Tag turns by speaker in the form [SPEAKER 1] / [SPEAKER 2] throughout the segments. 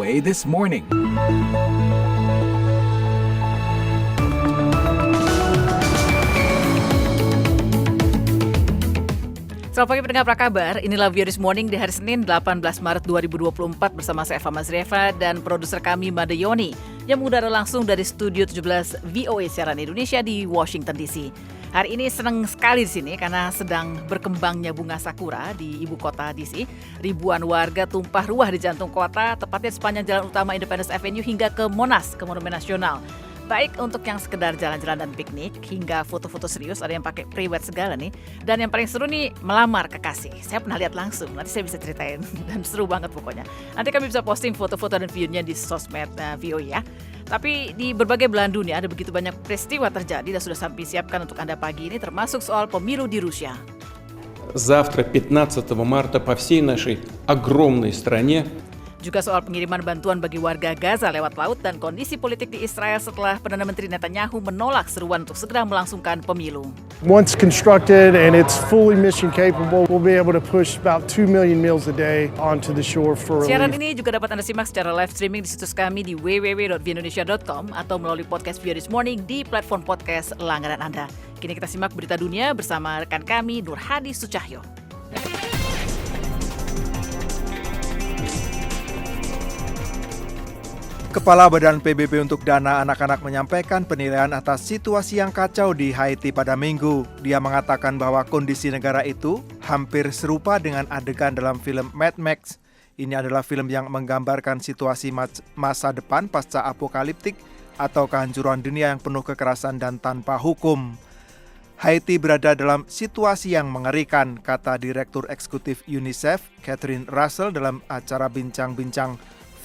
[SPEAKER 1] VOA This Morning.
[SPEAKER 2] Selamat pagi pendengar, apa kabar? Inilah VOA This Morning di hari Senin 18 Maret 2024 bersama saya Eva Mazrieva dan produser kami Made Yoni yang mengudara langsung dari Studio 17 VOA Siaran Indonesia di Washington DC. Hari ini senang sekali di sini karena sedang berkembangnya bunga sakura di ibu kota DC. Ribuan warga tumpah ruah di jantung kota, tepatnya sepanjang jalan utama Independence Avenue hingga ke Monas, ke Monumen Nasional. Baik untuk yang sekedar jalan-jalan dan piknik, hingga foto-foto serius, ada yang pakai pre-wed segala nih. Dan yang paling seru nih, melamar kekasih. Saya pernah lihat langsung, nanti saya bisa ceritain. Dan seru banget pokoknya. Nanti kami bisa posting foto-foto dan videonya di sosmed VOA ya. Tapi di berbagai belahan dunia ada begitu banyak peristiwa terjadi dan sudah sampai siapkan untuk Anda pagi ini, termasuk soal pemilu di Rusia.
[SPEAKER 3] Завтра, 15 марта, по всей нашей огромной стране
[SPEAKER 2] Juga soal pengiriman bantuan bagi warga Gaza lewat laut dan kondisi politik di Israel setelah Perdana Menteri Netanyahu menolak seruan untuk segera melangsungkan pemilu.
[SPEAKER 4] Once constructed and it's fully mission capable, we'll be able to push about 2 million meals a day onto the shore for relief.
[SPEAKER 2] Siaran ini juga dapat Anda simak secara live streaming di situs kami di www.vindonesia.com atau melalui podcast VOA This Morning di platform podcast langganan Anda. Kini kita simak berita dunia bersama rekan kami Nur Hadi Sucahyo.
[SPEAKER 5] Kepala Badan PBB untuk Dana Anak-anak menyampaikan penilaian atas situasi yang kacau di Haiti pada Minggu. Dia mengatakan bahwa kondisi negara itu hampir serupa dengan adegan dalam film Mad Max. Ini adalah film yang menggambarkan situasi masa depan pasca apokaliptik atau kehancuran dunia yang penuh kekerasan dan tanpa hukum. Haiti berada dalam situasi yang mengerikan, kata Direktur Eksekutif UNICEF, Catherine Russell dalam acara bincang-bincang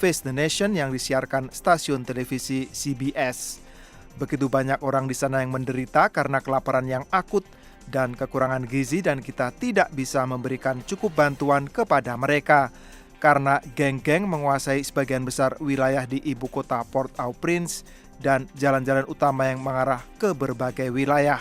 [SPEAKER 5] Face the Nation yang disiarkan stasiun televisi CBS. Begitu banyak orang di sana yang menderita karena kelaparan yang akut dan kekurangan gizi, dan kita tidak bisa memberikan cukup bantuan kepada mereka karena geng-geng menguasai sebagian besar wilayah di ibu kota Port-au-Prince dan jalan-jalan utama yang mengarah ke berbagai wilayah.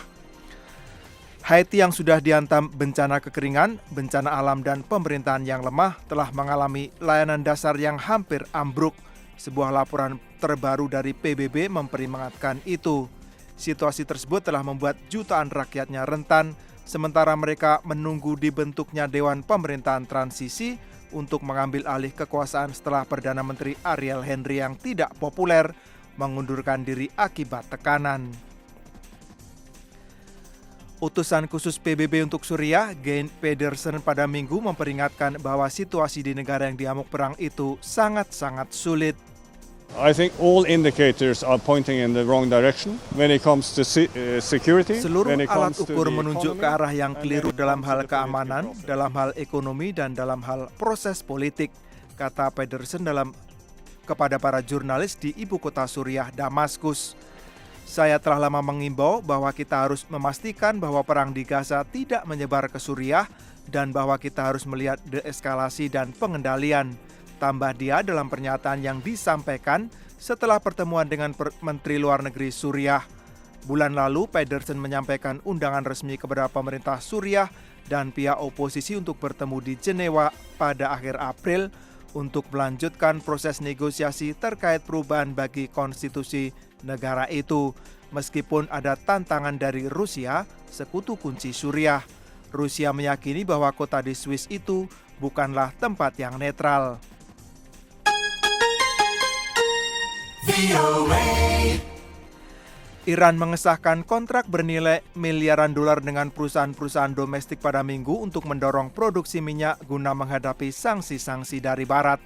[SPEAKER 5] Haiti yang sudah dihantam bencana kekeringan, bencana alam dan pemerintahan yang lemah telah mengalami layanan dasar yang hampir ambruk. Sebuah laporan terbaru dari PBB memperingatkan itu. Situasi tersebut telah membuat jutaan rakyatnya rentan, sementara mereka menunggu dibentuknya Dewan Pemerintahan Transisi untuk mengambil alih kekuasaan setelah Perdana Menteri Ariel Henry yang tidak populer mengundurkan diri akibat tekanan. Utusan khusus PBB untuk Suriah, Geir Pedersen, pada Minggu memperingatkan bahwa situasi di negara yang diamuk perang itu sangat-sangat sulit.
[SPEAKER 6] I think all indicators are pointing in the wrong direction when it comes to security.
[SPEAKER 5] Seluruh alat ukur menunjuk ke arah yang keliru dalam hal keamanan, dalam hal ekonomi, dan dalam hal proses politik, kata Pedersen kepada para jurnalis di ibu kota Suriah, Damaskus. Saya telah lama mengimbau bahwa kita harus memastikan bahwa perang di Gaza tidak menyebar ke Suriah dan bahwa kita harus melihat deeskalasi dan pengendalian, tambah dia dalam pernyataan yang disampaikan setelah pertemuan dengan Menteri Luar Negeri Suriah. Bulan lalu, Pedersen menyampaikan undangan resmi kepada pemerintah Suriah dan pihak oposisi untuk bertemu di Jenewa pada akhir April untuk melanjutkan proses negosiasi terkait perubahan bagi konstitusi negara itu. Meskipun ada tantangan dari Rusia, sekutu kunci Suriah. Rusia meyakini bahwa kota di Swiss itu bukanlah tempat yang netral. Iran mengesahkan kontrak bernilai miliaran dolar dengan perusahaan-perusahaan domestik pada Minggu untuk mendorong produksi minyak guna menghadapi sanksi-sanksi dari Barat.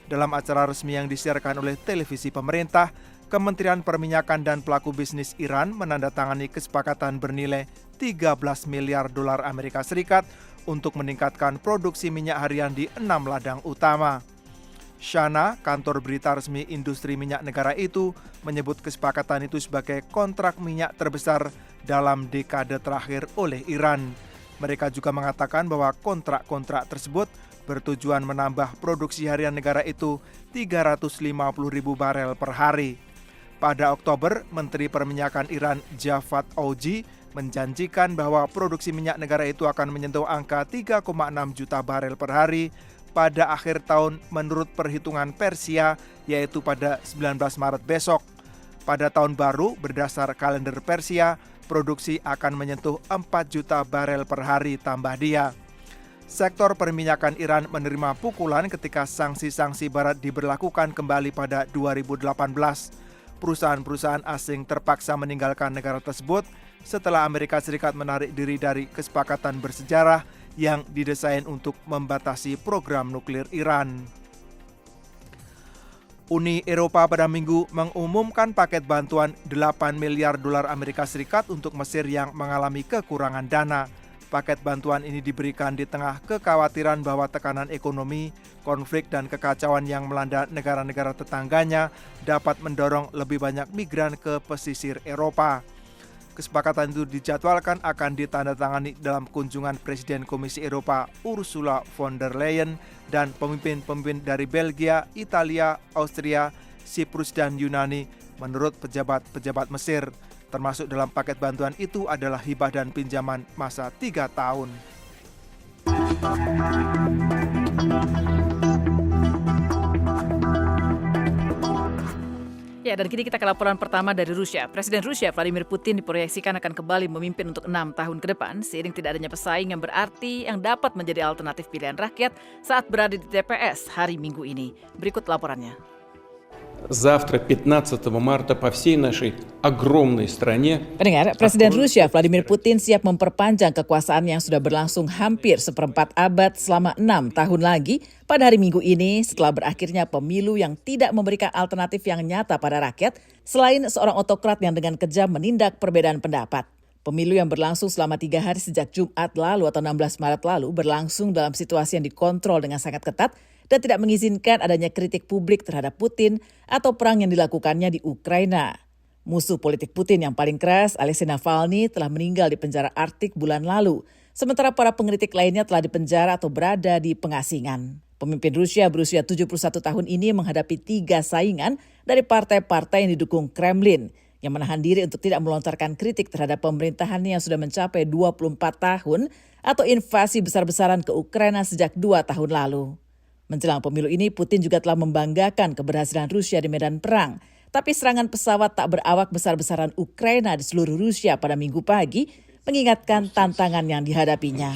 [SPEAKER 5] Dalam acara resmi yang disiarkan oleh televisi pemerintah, Kementerian Perminyakan dan pelaku bisnis Iran menandatangani kesepakatan bernilai 13 miliar dolar Amerika Serikat untuk meningkatkan produksi minyak harian di 6 ladang utama. Shana, kantor berita resmi industri minyak negara itu, menyebut kesepakatan itu sebagai kontrak minyak terbesar dalam dekade terakhir oleh Iran. Mereka juga mengatakan bahwa kontrak-kontrak tersebut bertujuan menambah produksi harian negara itu 350.000 barel per hari. Pada Oktober, Menteri Perminyakan Iran Javad Ouji menjanjikan bahwa produksi minyak negara itu akan menyentuh angka 3,6 juta barel per hari pada akhir tahun menurut perhitungan Persia, yaitu pada 19 Maret besok. Pada tahun baru, berdasar kalender Persia, produksi akan menyentuh 4 juta barel per hari, tambah dia. Sektor perminyakan Iran menerima pukulan ketika sanksi-sanksi barat diberlakukan kembali pada 2018. Perusahaan-perusahaan asing terpaksa meninggalkan negara tersebut setelah Amerika Serikat menarik diri dari kesepakatan bersejarah yang didesain untuk membatasi program nuklir Iran. Uni Eropa pada Minggu mengumumkan paket bantuan 8 miliar dolar Amerika Serikat untuk Mesir yang mengalami kekurangan dana. Paket bantuan ini diberikan di tengah kekhawatiran bahwa tekanan ekonomi, konflik dan kekacauan yang melanda negara-negara tetangganya dapat mendorong lebih banyak migran ke pesisir Eropa. Kesepakatan itu dijadwalkan akan ditandatangani dalam kunjungan Presiden Komisi Eropa Ursula von der Leyen dan pemimpin-pemimpin dari Belgia, Italia, Austria, Siprus dan Yunani menurut pejabat-pejabat Mesir. Termasuk dalam paket bantuan itu adalah hibah dan pinjaman masa 3 tahun.
[SPEAKER 2] Ya, dan kini kita ke laporan pertama dari Rusia. Presiden Rusia Vladimir Putin diproyeksikan akan kembali memimpin untuk 6 tahun ke depan seiring tidak adanya pesaing yang berarti yang dapat menjadi alternatif pilihan rakyat saat berada di TPS hari Minggu ini. Berikut laporannya.
[SPEAKER 3] Завтра, 15 марта, по всей нашей огромной стране...
[SPEAKER 2] Pendengar, Presiden Rusia Vladimir Putin siap memperpanjang kekuasaan yang sudah berlangsung hampir seperempat abad selama 6 tahun lagi pada hari Minggu ini setelah berakhirnya pemilu yang tidak memberikan alternatif yang nyata pada rakyat selain seorang otokrat yang dengan kejam menindak perbedaan pendapat. Pemilu yang berlangsung selama 3 hari sejak Jumat lalu atau 16 Maret lalu berlangsung dalam situasi yang dikontrol dengan sangat ketat dan tidak mengizinkan adanya kritik publik terhadap Putin atau perang yang dilakukannya di Ukraina. Musuh politik Putin yang paling keras, Alexei Navalny, telah meninggal di penjara Arktik bulan lalu, sementara para pengkritik lainnya telah dipenjara atau berada di pengasingan. Pemimpin Rusia berusia 71 tahun ini menghadapi 3 saingan dari partai-partai yang didukung Kremlin, yang menahan diri untuk tidak melontarkan kritik terhadap pemerintahannya yang sudah mencapai 24 tahun atau invasi besar-besaran ke Ukraina sejak 2 tahun lalu. Menjelang pemilu ini, Putin juga telah membanggakan keberhasilan Rusia di medan perang. Tapi serangan pesawat tak berawak besar-besaran Ukraina di seluruh Rusia pada Minggu pagi mengingatkan tantangan yang dihadapinya.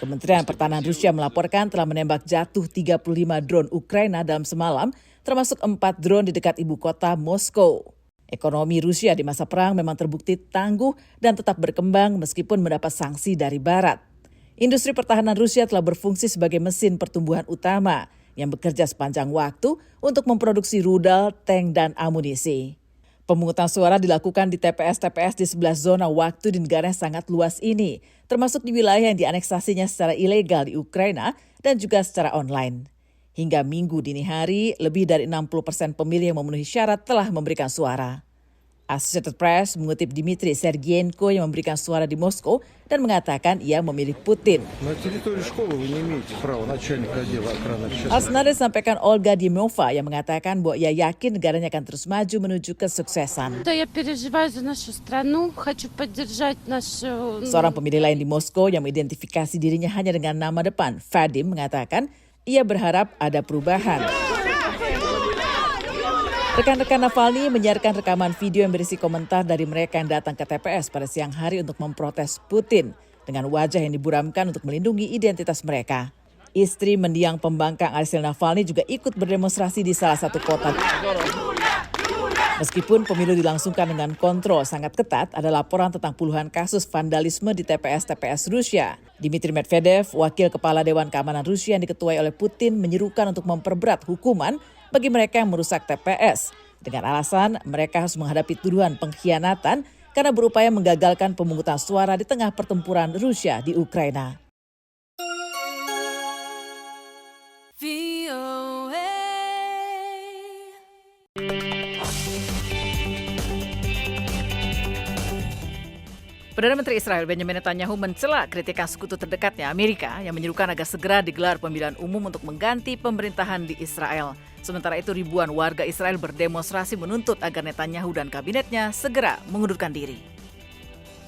[SPEAKER 2] Kementerian Pertahanan Rusia melaporkan telah menembak jatuh 35 drone Ukraina dalam semalam, termasuk 4 drone di dekat ibu kota Moskow. Ekonomi Rusia di masa perang memang terbukti tangguh dan tetap berkembang meskipun mendapat sanksi dari Barat. Industri pertahanan Rusia telah berfungsi sebagai mesin pertumbuhan utama yang bekerja sepanjang waktu untuk memproduksi rudal, tank, dan amunisi. Pemungutan suara dilakukan di TPS-TPS di 11 zona waktu di negara yang sangat luas ini, termasuk di wilayah yang dianeksasinya secara ilegal di Ukraina dan juga secara online. Hingga Minggu dini hari, lebih dari 60% pemilih yang memenuhi syarat telah memberikan suara. Associated Press mengutip Dmitry Sergienko yang memberikan suara di Moskow dan mengatakan ia memilih Putin. Hal senada disampaikan Olga Dimova yang mengatakan bahwa ia yakin negaranya akan terus maju menuju kesuksesan. Seorang pemilih lain di Moskow yang mengidentifikasi dirinya hanya dengan nama depan, Vadim, mengatakan ia berharap ada perubahan. Rekan-rekan Navalny menyiarkan rekaman video yang berisi komentar dari mereka yang datang ke TPS pada siang hari untuk memprotes Putin dengan wajah yang diburamkan untuk melindungi identitas mereka. Istri mendiang pembangkang Alexei Navalny juga ikut berdemonstrasi di salah satu kota. Meskipun pemilu dilangsungkan dengan kontrol sangat ketat, ada laporan tentang puluhan kasus vandalisme di TPS-TPS Rusia. Dmitry Medvedev, wakil kepala Dewan Keamanan Rusia yang diketuai oleh Putin, menyerukan untuk memperberat hukuman bagi mereka yang merusak TPS. Dengan alasan mereka harus menghadapi tuduhan pengkhianatan karena berupaya menggagalkan pemungutan suara di tengah pertempuran Rusia di Ukraina. Perdana Menteri Israel Benjamin Netanyahu mencela kritikan sekutu terdekatnya Amerika yang menyerukan agar segera digelar pemilihan umum untuk mengganti pemerintahan di Israel. Sementara itu ribuan warga Israel berdemonstrasi menuntut agar Netanyahu dan kabinetnya segera mengundurkan diri.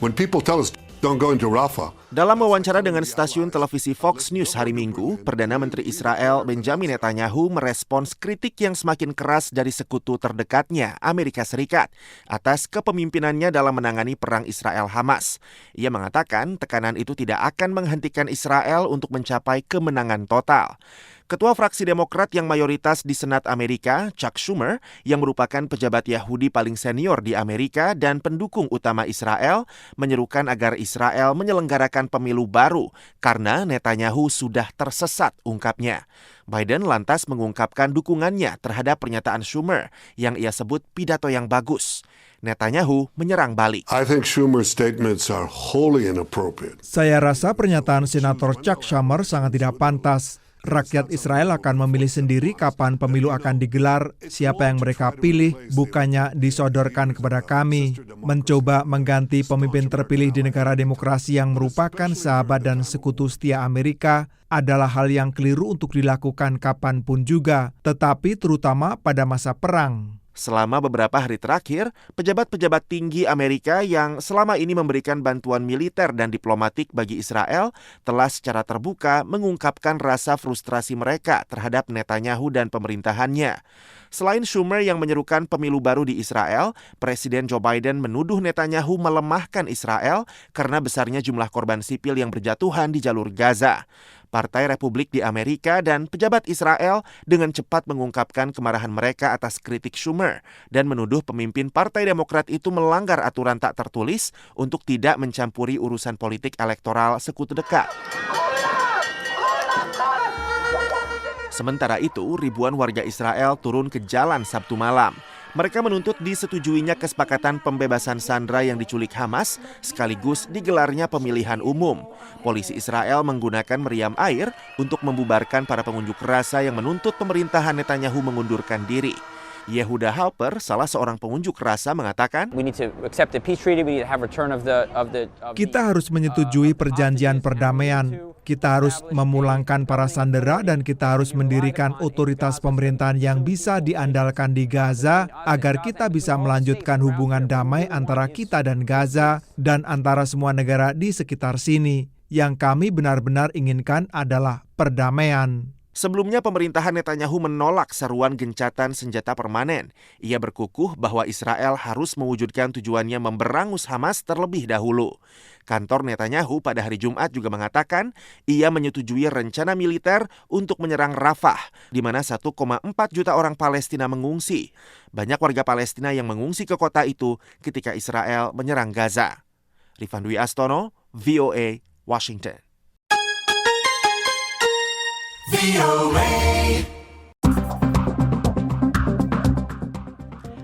[SPEAKER 1] When people tell us don't go into Rafah, Dalam wawancara dengan stasiun televisi Fox News hari Minggu, Perdana Menteri Israel Benjamin Netanyahu merespons kritik yang semakin keras dari sekutu terdekatnya, Amerika Serikat, atas kepemimpinannya dalam menangani perang Israel-Hamas. Ia mengatakan tekanan itu tidak akan menghentikan Israel untuk mencapai kemenangan total. Ketua fraksi Demokrat yang mayoritas di Senat Amerika, Chuck Schumer, yang merupakan pejabat Yahudi paling senior di Amerika dan pendukung utama Israel, menyerukan agar Israel menyelenggarakan pemilu baru karena Netanyahu sudah tersesat, ungkapnya. Biden lantas mengungkapkan dukungannya terhadap pernyataan Schumer yang ia sebut pidato yang bagus. Netanyahu menyerang balik.
[SPEAKER 7] I think Schumer's statements are wholly inappropriate.
[SPEAKER 5] Saya rasa pernyataan Senator Chuck Schumer sangat tidak pantas. Rakyat Israel akan memilih sendiri kapan pemilu akan digelar, siapa yang mereka pilih, bukannya disodorkan kepada kami. Mencoba mengganti pemimpin terpilih di negara demokrasi yang merupakan sahabat dan sekutu setia Amerika adalah hal yang keliru untuk dilakukan kapanpun juga, tetapi terutama pada masa perang.
[SPEAKER 1] Selama beberapa hari terakhir, pejabat-pejabat tinggi Amerika yang selama ini memberikan bantuan militer dan diplomatik bagi Israel telah secara terbuka mengungkapkan rasa frustrasi mereka terhadap Netanyahu dan pemerintahannya. Selain Schumer yang menyerukan pemilu baru di Israel, Presiden Joe Biden menuduh Netanyahu melemahkan Israel karena besarnya jumlah korban sipil yang berjatuhan di jalur Gaza. Partai Republik di Amerika dan pejabat Israel dengan cepat mengungkapkan kemarahan mereka atas kritik Schumer dan menuduh pemimpin Partai Demokrat itu melanggar aturan tak tertulis untuk tidak mencampuri urusan politik elektoral sekutu dekat. Sementara itu, ribuan warga Israel turun ke jalan Sabtu malam. Mereka menuntut disetujuinya kesepakatan pembebasan sandera yang diculik Hamas sekaligus digelarnya pemilihan umum. Polisi Israel menggunakan meriam air untuk membubarkan para pengunjuk rasa yang menuntut pemerintahan Netanyahu mengundurkan diri. Yehuda Halper, salah seorang pengunjuk rasa, mengatakan,
[SPEAKER 5] kita harus menyetujui perjanjian perdamaian. Kita harus memulangkan para sandera dan kita harus mendirikan otoritas pemerintahan yang bisa diandalkan di Gaza agar kita bisa melanjutkan hubungan damai antara kita dan Gaza dan antara semua negara di sekitar sini. Yang kami benar-benar inginkan adalah perdamaian.
[SPEAKER 1] Sebelumnya pemerintahan Netanyahu menolak seruan gencatan senjata permanen. Ia berkukuh bahwa Israel harus mewujudkan tujuannya memberangus Hamas terlebih dahulu. Kantor Netanyahu pada hari Jumat juga mengatakan ia menyetujui rencana militer untuk menyerang Rafah, di mana 1,4 juta orang Palestina mengungsi. Banyak warga Palestina yang mengungsi ke kota itu ketika Israel menyerang Gaza. Rifan Dwi Astono, VOA, Washington.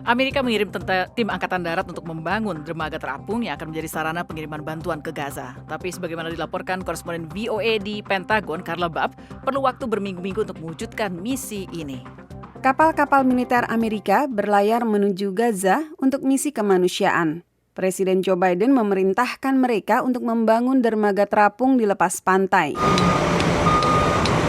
[SPEAKER 2] Amerika mengirim tim Angkatan Darat untuk membangun dermaga terapung yang akan menjadi sarana pengiriman bantuan ke Gaza. Tapi sebagaimana dilaporkan koresponden VOA di Pentagon, Carla Babb, perlu waktu berminggu-minggu untuk mewujudkan misi ini.
[SPEAKER 8] Kapal-kapal militer Amerika berlayar menuju Gaza untuk misi kemanusiaan. Presiden Joe Biden memerintahkan mereka untuk membangun dermaga terapung di lepas pantai.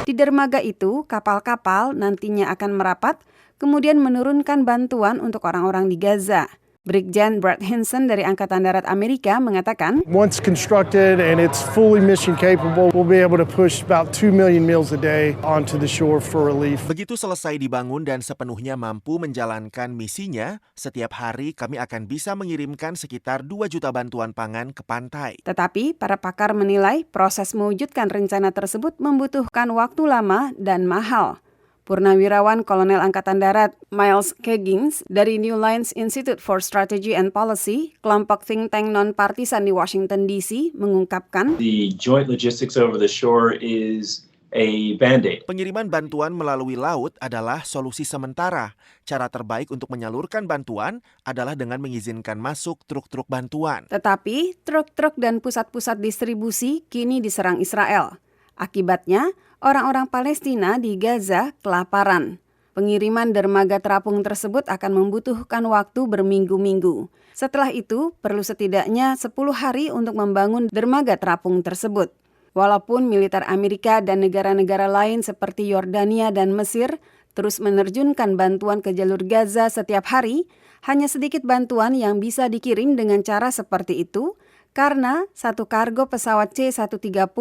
[SPEAKER 8] Di dermaga itu, kapal-kapal nantinya akan merapat, kemudian menurunkan bantuan untuk orang-orang di Gaza. Brigjen Brad Hinson dari Angkatan Darat Amerika mengatakan,
[SPEAKER 4] Once constructed and it's fully mission capable, we'll be able to push about 2 million meals a day onto the shore for relief.
[SPEAKER 1] Begitu selesai dibangun dan sepenuhnya mampu menjalankan misinya, setiap hari kami akan bisa mengirimkan sekitar 2 juta bantuan pangan ke pantai.
[SPEAKER 8] Tetapi para pakar menilai proses mewujudkan rencana tersebut membutuhkan waktu lama dan mahal. Purnawirawan Kolonel Angkatan Darat Miles Keggins dari New Lines Institute for Strategy and Policy, kelompok think tank non-partisan di Washington DC, mengungkapkan,
[SPEAKER 9] The joint logistics over the shore is a band-aid.
[SPEAKER 1] Pengiriman bantuan melalui laut adalah solusi sementara. Cara terbaik untuk menyalurkan bantuan adalah dengan mengizinkan masuk truk-truk bantuan.
[SPEAKER 8] Tetapi truk-truk dan pusat-pusat distribusi kini diserang Israel. Akibatnya, orang-orang Palestina di Gaza kelaparan. Pengiriman dermaga terapung tersebut akan membutuhkan waktu berminggu-minggu. Setelah itu, perlu setidaknya 10 hari untuk membangun dermaga terapung tersebut. Walaupun militer Amerika dan negara-negara lain seperti Yordania dan Mesir terus menerjunkan bantuan ke jalur Gaza setiap hari, hanya sedikit bantuan yang bisa dikirim dengan cara seperti itu karena satu kargo pesawat C-130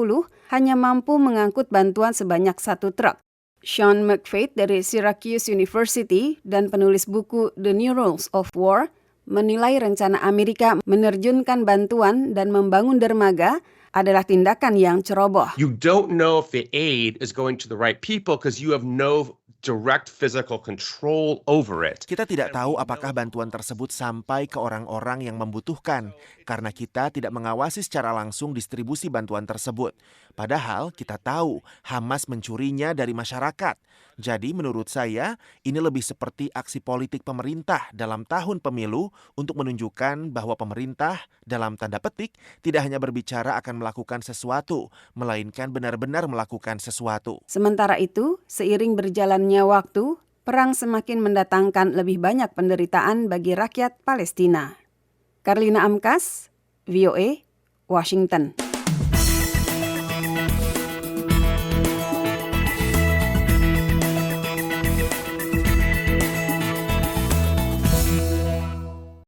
[SPEAKER 8] hanya mampu mengangkut bantuan sebanyak 1 truk. Sean McFate dari Syracuse University dan penulis buku The New Rules of War menilai rencana Amerika menerjunkan bantuan dan membangun dermaga adalah tindakan yang ceroboh.
[SPEAKER 10] You don't know if the aid is going to the right people because you have no direct physical control over it.
[SPEAKER 1] Kita tidak tahu apakah bantuan tersebut sampai ke orang-orang yang membutuhkan, karena kita tidak mengawasi secara langsung distribusi bantuan tersebut. Padahal kita tahu Hamas mencurinya dari masyarakat. Jadi menurut saya, ini lebih seperti aksi politik pemerintah dalam tahun pemilu untuk menunjukkan bahwa pemerintah, dalam tanda petik, tidak hanya berbicara akan melakukan sesuatu, melainkan benar-benar melakukan sesuatu.
[SPEAKER 8] Sementara itu, seiring berjalannya waktu, perang semakin mendatangkan lebih banyak penderitaan bagi rakyat Palestina. Karlina Amkas, VOA, Washington.